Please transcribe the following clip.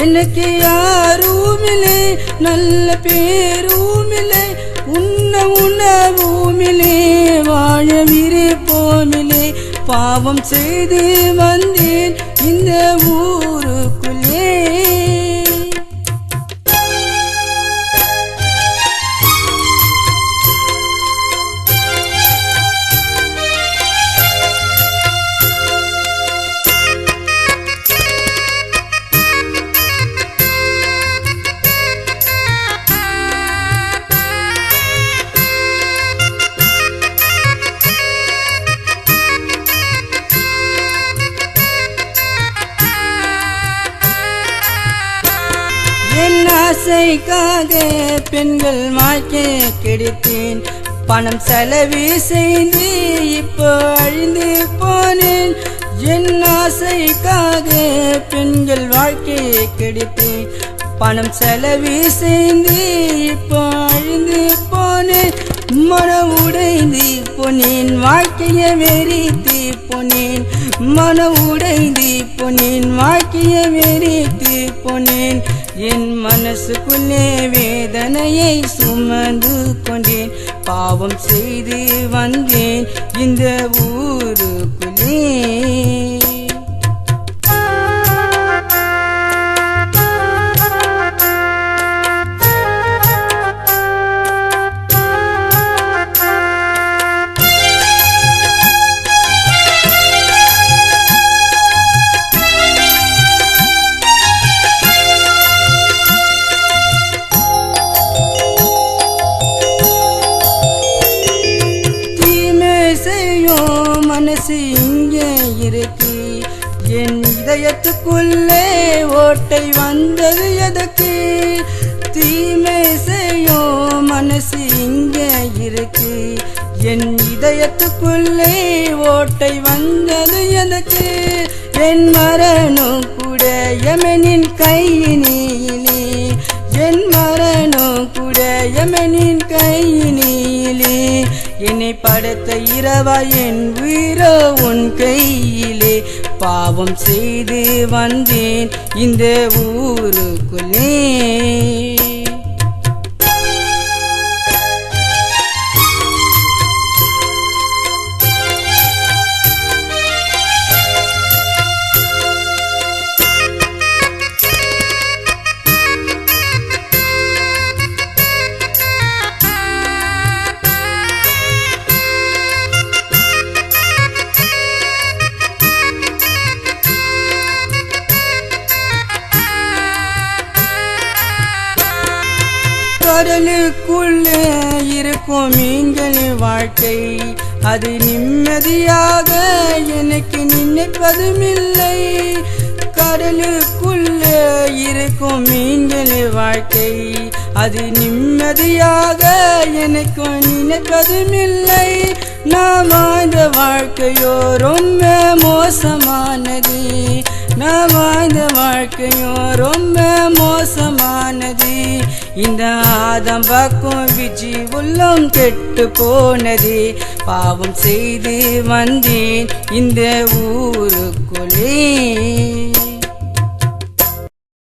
எனக்கு யாருமில்லை, நல்ல பேருமில்லை, உணவுமில்லை, வாழ விருப்பமில்லை. பாவம் செய்து வந்தேன் இந்த ஊருக்குள்ளே. என் ஆசைக்காக பெண்கள் வாழ்க்கையை கெடுத்தேன், பணம் செலவு செய்து இப்போ அழிந்து போனேன். என் ஆசைக்காக பெண்கள் வாழ்க்கையை கெடுத்தேன், பணம் செலவு செய்து இப்போ அழிந்து போனேன். மனம் உடைந்து போனேன், வாழ்க்கையை வெறித்து போனேன். மனம் உடைந்து போனேன், வாழ்க்கையை வெறித்து போனேன். என் மனசுக்குள்ளே வேதனையை சுமந்து கொண்டேன், பாவம் செய்து வந்தேன் இந்த ஊருக்குள்ளே. மனசு இங்கே இருக்கு, என் இதயத்துக்குள்ளே ஓட்டை வந்தது எதற்கு? தீமை செய்யும் மனசு இங்கே இருக்கு, என் இதயத்துக்குள்ளே ஓட்டை வந்தது எதற்கு? என் மரணம் கூட யமனின் கையினிலே, என் மரணம் கூட யமனின் கையினிலே. என்னை படைத்த இரவா என் உயிரோ உன் கையிலே, பாவம் செய்து வந்தேன் இந்த ஊருக்குள்ளே. கடலுக்குள்ளே இருக்கும் மீன்கள் வாழ்க்கை, அது நிம்மதியாக எனக்கு நினைப்பதுமில்லை. கடலுக்குள்ளே இருக்கும் மீன்கள் வாழ்க்கை, அது நிம்மதியாக எனக்கு நினைப்பதுமில்லை. நான் வாழ்ந்த வாழ்க்கையோ ரொம்ப மோசமானது, நான் வாழ்ந்த வாழ்க்கையோ ரொம்ப மோசமானது. இந்த ஆதம் பக்கம் விஜி உள்ளம் கெட்டு போனது, பாவம் செய்து வந்தேன் இந்த ஊருக்குள்ளே.